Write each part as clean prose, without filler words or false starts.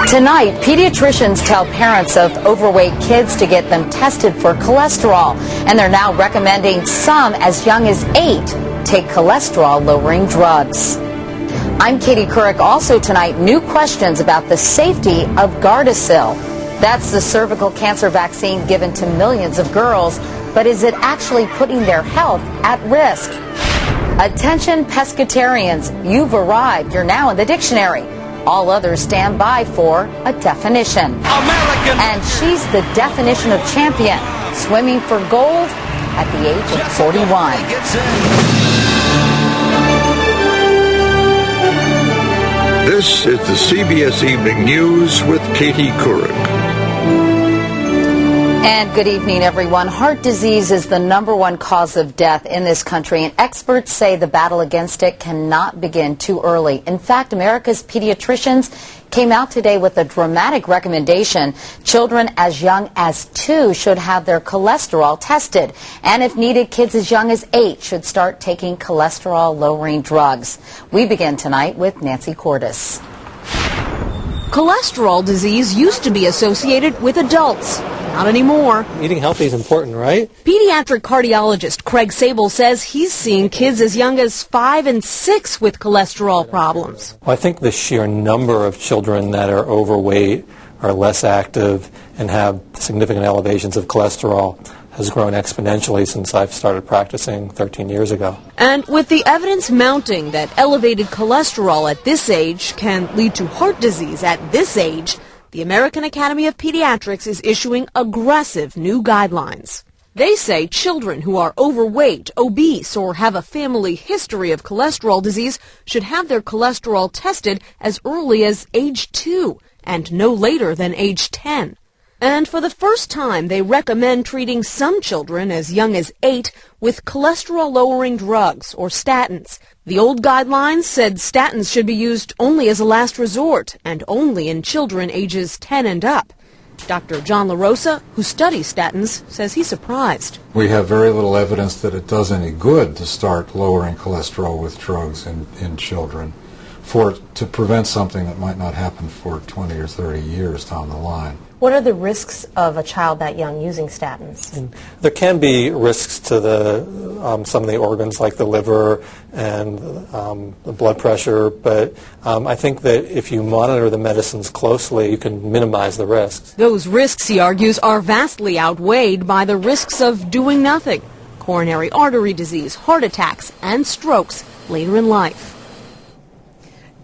Tonight, pediatricians tell parents of overweight kids to get them tested for cholesterol, and they're now recommending some as young as 8 take cholesterol-lowering drugs. I'm Katie Couric. Also tonight, new questions about the safety of Gardasil. That's the cervical cancer vaccine given to millions of girls, but is it actually putting their health at risk? Attention pescatarians, you've arrived. You're now in the dictionary. All others stand by for a definition. American. And she's the definition of champion, swimming for gold at the age of 41. This is the CBS Evening News with Katie Couric. And good evening, everyone. Heart disease is the #1 cause of death in this country, and experts say the battle against it cannot begin too early. In fact, America's pediatricians came out today with a dramatic recommendation. Children as young as 2 should have their cholesterol tested. And if needed, kids as young as 8 should start taking cholesterol-lowering drugs. We begin tonight with Nancy Cordes. Cholesterol disease used to be associated with adults. Not anymore. Eating healthy is important, right? Pediatric cardiologist Craig Sable says he's seeing kids as young as 5 and 6 with cholesterol problems. Well, I think the sheer number of children that are overweight, are less active, and have significant elevations of cholesterol has grown exponentially since I've started practicing 13 years ago. And with the evidence mounting that elevated cholesterol at this age can lead to heart disease at this age, the American Academy of Pediatrics is issuing aggressive new guidelines. They say children who are overweight, obese, or have a family history of cholesterol disease should have their cholesterol tested as early as age 2 and no later than age 10. And for the first time, they recommend treating some children as young as 8 with cholesterol-lowering drugs, or statins. The old guidelines said statins should be used only as a last resort and only in children ages 10 and up. Dr. John LaRosa, who studies statins, says he's surprised. We have very little evidence that it does any good to start lowering cholesterol with drugs in children to prevent something that might not happen for 20 or 30 years down the line. What are the risks of a child that young using statins? And there can be risks to some of the organs like the liver and the blood pressure, but I think that if you monitor the medicines closely, you can minimize the risks. Those risks, he argues, are vastly outweighed by the risks of doing nothing. Coronary artery disease, heart attacks, and strokes later in life.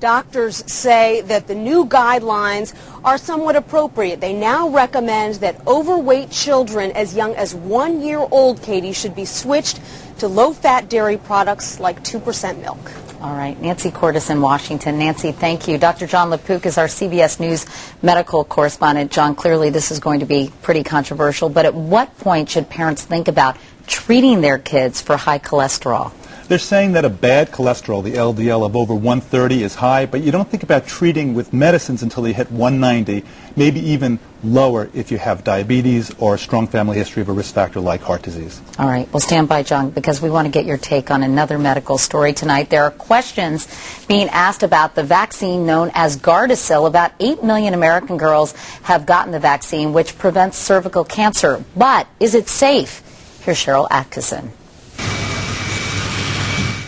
Doctors say that the new guidelines are somewhat appropriate. They now recommend that overweight children as young as 1 year old, Katie, should be switched to low-fat dairy products like 2% milk. All right. Nancy Cordes in Washington. Nancy, thank you. Dr. John LaPook is our CBS News medical correspondent. John, clearly this is going to be pretty controversial, but at what point should parents think about treating their kids for high cholesterol? They're saying that a bad cholesterol, the LDL of over 130, is high, but you don't think about treating with medicines until they hit 190, maybe even lower if you have diabetes or a strong family history of a risk factor like heart disease. All right. Well, stand by, John, because we want to get your take on another medical story tonight. There are questions being asked about the vaccine known as Gardasil. About 8 million American girls have gotten the vaccine, which prevents cervical cancer. But is it safe? Here's Cheryl Atkinson.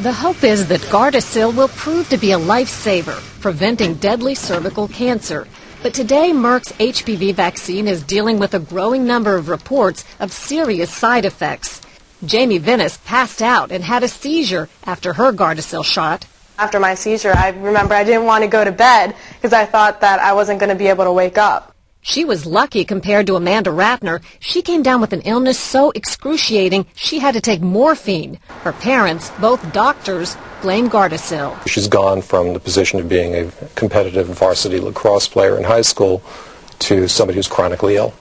The hope is that Gardasil will prove to be a lifesaver, preventing deadly cervical cancer. But today, Merck's HPV vaccine is dealing with a growing number of reports of serious side effects. Jamie Venus passed out and had a seizure after her Gardasil shot. After my seizure, I remember I didn't want to go to bed because I thought that I wasn't going to be able to wake up. She was lucky compared to Amanda Ratner. She came down with an illness so excruciating she had to take morphine. Her parents, both doctors, blame Gardasil. She's gone from the position of being a competitive varsity lacrosse player in high school to somebody who's chronically ill.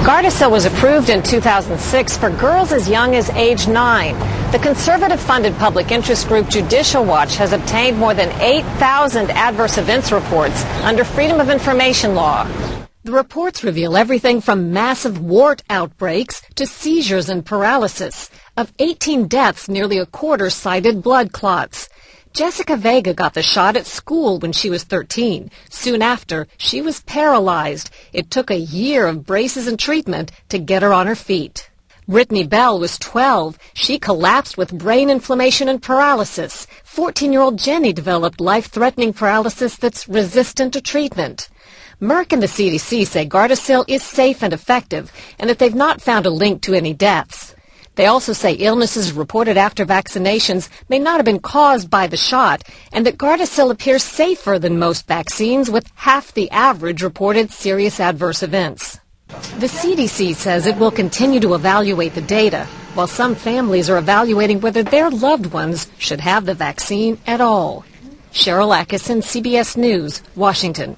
Gardasil was approved in 2006 for girls as young as age 9. The conservative-funded public interest group Judicial Watch has obtained more than 8,000 adverse events reports under Freedom of Information law. The reports reveal everything from massive wart outbreaks to seizures and paralysis. Of 18 deaths, nearly a quarter cited blood clots. Jessica Vega got the shot at school when she was 13. Soon after, she was paralyzed. It took a year of braces and treatment to get her on her feet. Brittany Bell was 12. She collapsed with brain inflammation and paralysis. 14-year-old Jenny developed life-threatening paralysis that's resistant to treatment. Merck and the CDC say Gardasil is safe and effective, and that they've not found a link to any deaths. They also say illnesses reported after vaccinations may not have been caused by the shot, and that Gardasil appears safer than most vaccines with half the average reported serious adverse events. The CDC says it will continue to evaluate the data, while some families are evaluating whether their loved ones should have the vaccine at all. Cheryl Atkinson, CBS News, Washington.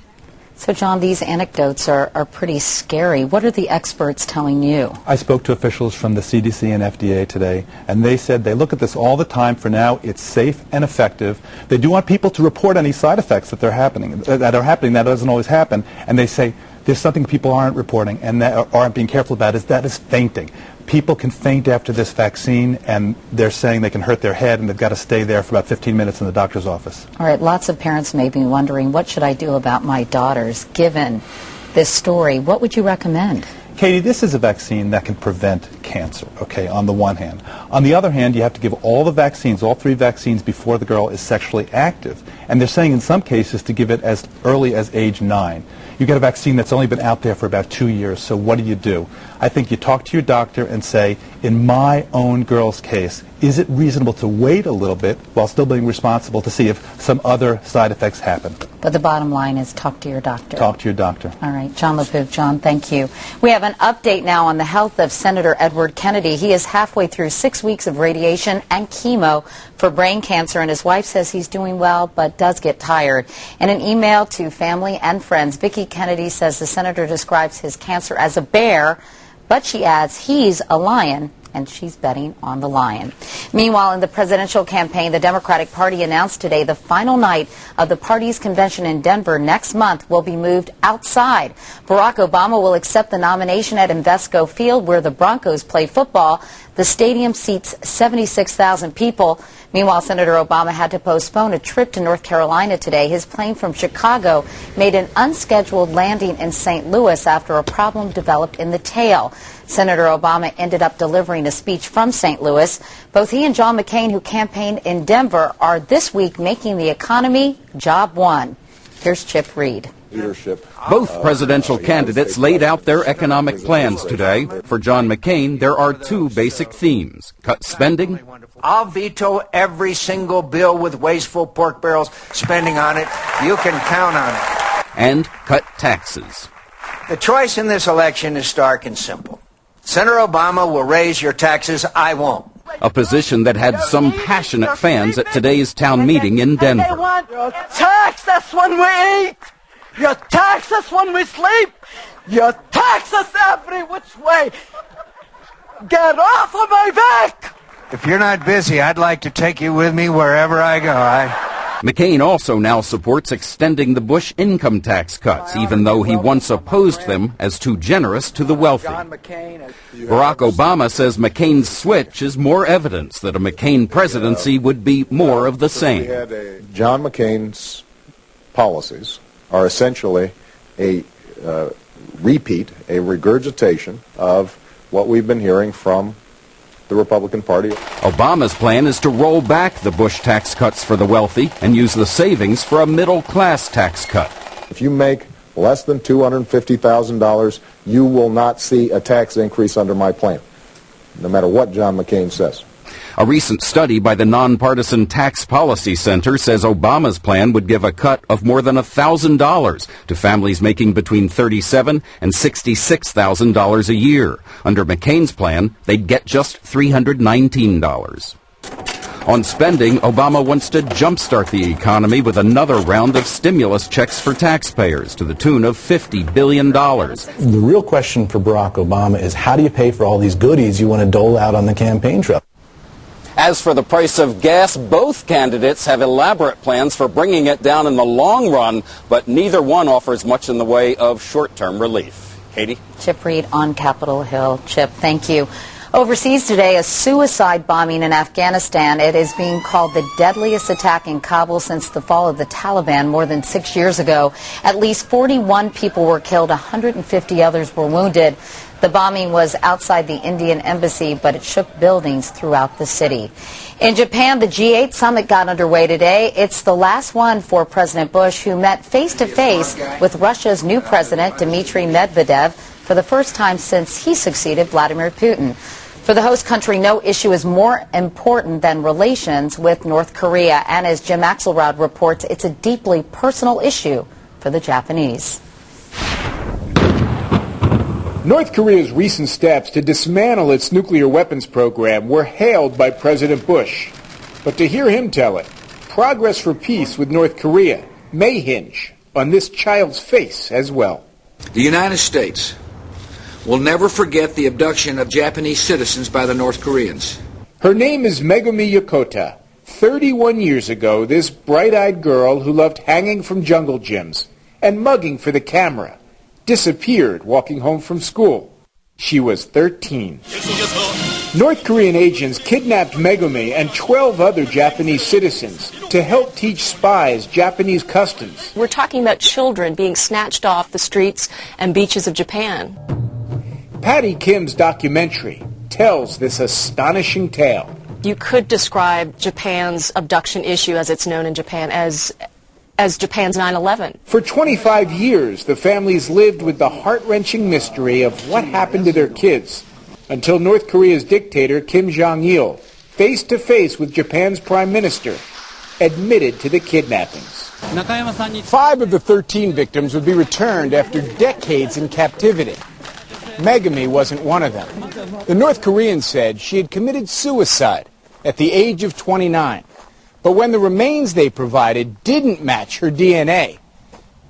So, John, these anecdotes are pretty scary. What are the experts telling you? I spoke to officials from the CDC and FDA today, and they said they look at this all the time. For now, it's safe and effective. They do want people to report any side effects that are happening. That doesn't always happen. And they say there's something people aren't reporting and that aren't being careful about, that is fainting. People can faint after this vaccine, and they're saying they can hurt their head, and they've got to stay there for about 15 minutes in the doctor's office. All right, lots of parents may be wondering, what should I do about my daughters, given this story? What would you recommend? Katie, this is a vaccine that can prevent cancer, okay, on the one hand. On the other hand, you have to give all the vaccines, all 3 vaccines, before the girl is sexually active. And they're saying in some cases to give it as early as age 9. You get a vaccine that's only been out there for about 2 years, so what do? I think you talk to your doctor and say, in my own girl's case, is it reasonable to wait a little bit while still being responsible to see if some other side effects happen? But the bottom line is talk to your doctor. Talk to your doctor. All right, John LaPook. John, thank you. We have an update now on the health of Senator Edward Kennedy. He is halfway through 6 weeks of radiation and chemo for brain cancer, and his wife says he's doing well but does get tired. In an email to family and friends, Vicki Kennedy says the senator describes his cancer as a bear, but she adds he's a lion, and she's betting on the lion. Meanwhile, in the presidential campaign, the Democratic Party announced today the final night of the party's convention in Denver next month will be moved outside. Barack Obama will accept the nomination at Invesco Field, where the Broncos play football. The stadium seats 76,000 people. Meanwhile, Senator Obama had to postpone a trip to North Carolina today. His plane from Chicago made an unscheduled landing in St. Louis after a problem developed in the tail. Senator Obama ended up delivering a speech from St. Louis. Both he and John McCain, who campaigned in Denver, are this week making the economy job one. Here's Chip Reed. Both presidential candidates laid out their economic plans today. For John McCain, there are 2 basic themes: cut spending. I'll veto every single bill with wasteful pork barrels spending on it. You can count on it. And cut taxes. The choice in this election is stark and simple. Senator Obama will raise your taxes. I won't. A position that had some passionate fans at today's town meeting in Denver. They want your tax us when we eat. You tax us when we sleep. You tax us every which way. Get off of my back! If you're not busy, I'd like to take you with me wherever I go. McCain also now supports extending the Bush income tax cuts, even though he once opposed them as too generous to the wealthy. Barack Obama says McCain's switch is more evidence that a McCain presidency would be more of the same. John McCain's policies are essentially a repeat, a regurgitation of what we've been hearing from the Republican Party. Obama's plan is to roll back the Bush tax cuts for the wealthy and use the savings for a middle-class tax cut. If you make less than $250,000, you will not see a tax increase under my plan, no matter what John McCain says. A recent study by the Nonpartisan Tax Policy Center says Obama's plan would give a cut of more than $1,000 to families making between $37,000 and $66,000 a year. Under McCain's plan, they'd get just $319. On spending, Obama wants to jumpstart the economy with another round of stimulus checks for taxpayers to the tune of $50 billion. The real question for Barack Obama is, how do you pay for all these goodies you want to dole out on the campaign trail? As for the price of gas, both candidates have elaborate plans for bringing it down in the long run, but neither one offers much in the way of short-term relief. Katie? Chip Reed on Capitol Hill. Chip, thank you. Overseas today, a suicide bombing in Afghanistan. It is being called the deadliest attack in Kabul since the fall of the Taliban more than 6 years ago. At least 41 people were killed, 150 others were wounded. The bombing was outside the Indian embassy, but it shook buildings throughout the city. In Japan, the G8 summit got underway today. It's the last one for President Bush, who met face-to-face with Russia's new president, Dmitry Medvedev, for the first time since he succeeded Vladimir Putin. For the host country, no issue is more important than relations with North Korea. And as Jim Axelrod reports, it's a deeply personal issue for the Japanese. North Korea's recent steps to dismantle its nuclear weapons program were hailed by President Bush. But to hear him tell it, progress for peace with North Korea may hinge on this child's face as well. The United States will never forget the abduction of Japanese citizens by the North Koreans. Her name is Megumi Yokota. 31 years ago, this bright-eyed girl who loved hanging from jungle gyms and mugging for the camera disappeared walking home from school. She was 13. North Korean agents kidnapped Megumi and 12 other Japanese citizens to help teach spies Japanese customs. We're talking about children being snatched off the streets and beaches of Japan. Patty Kim's documentary tells this astonishing tale. You could describe Japan's abduction issue, as it's known in Japan, as Japan's 9/11. For 25 years, the families lived with the heart-wrenching mystery of what happened to their kids, until North Korea's dictator Kim Jong-il, face-to-face with Japan's prime minister, admitted to the kidnappings. 5 of the 13 victims would be returned after decades in captivity. Megumi wasn't one of them. The North Korean said she had committed suicide at the age of 29. But when the remains they provided didn't match her DNA,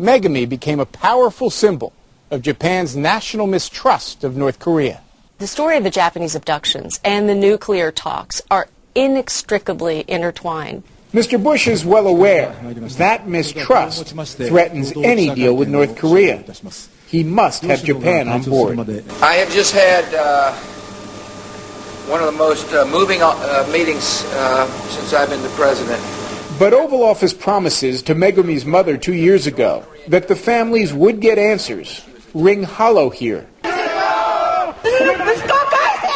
Megumi became a powerful symbol of Japan's national mistrust of North Korea. The story of the Japanese abductions and the nuclear talks are inextricably intertwined. Mr. Bush is well aware that mistrust threatens any deal with North Korea. He must have Japan on board. I have just had one of the most moving meetings since I've been the president. But Oval Office promises to Megumi's mother 2 years ago that the families would get answers ring hollow here.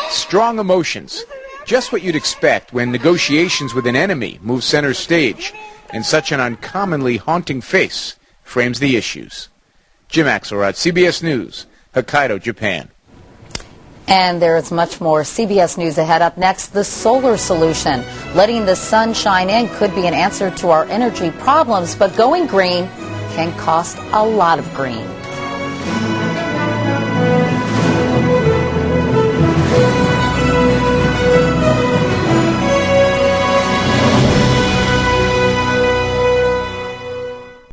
Strong emotions, just what you'd expect when negotiations with an enemy move center stage, and such an uncommonly haunting face frames the issues. Jim Axelrod, CBS News, Hokkaido, Japan. And there is much more CBS News ahead. Up next, the solar solution. Letting the sun shine in could be an answer to our energy problems, but going green can cost a lot of green.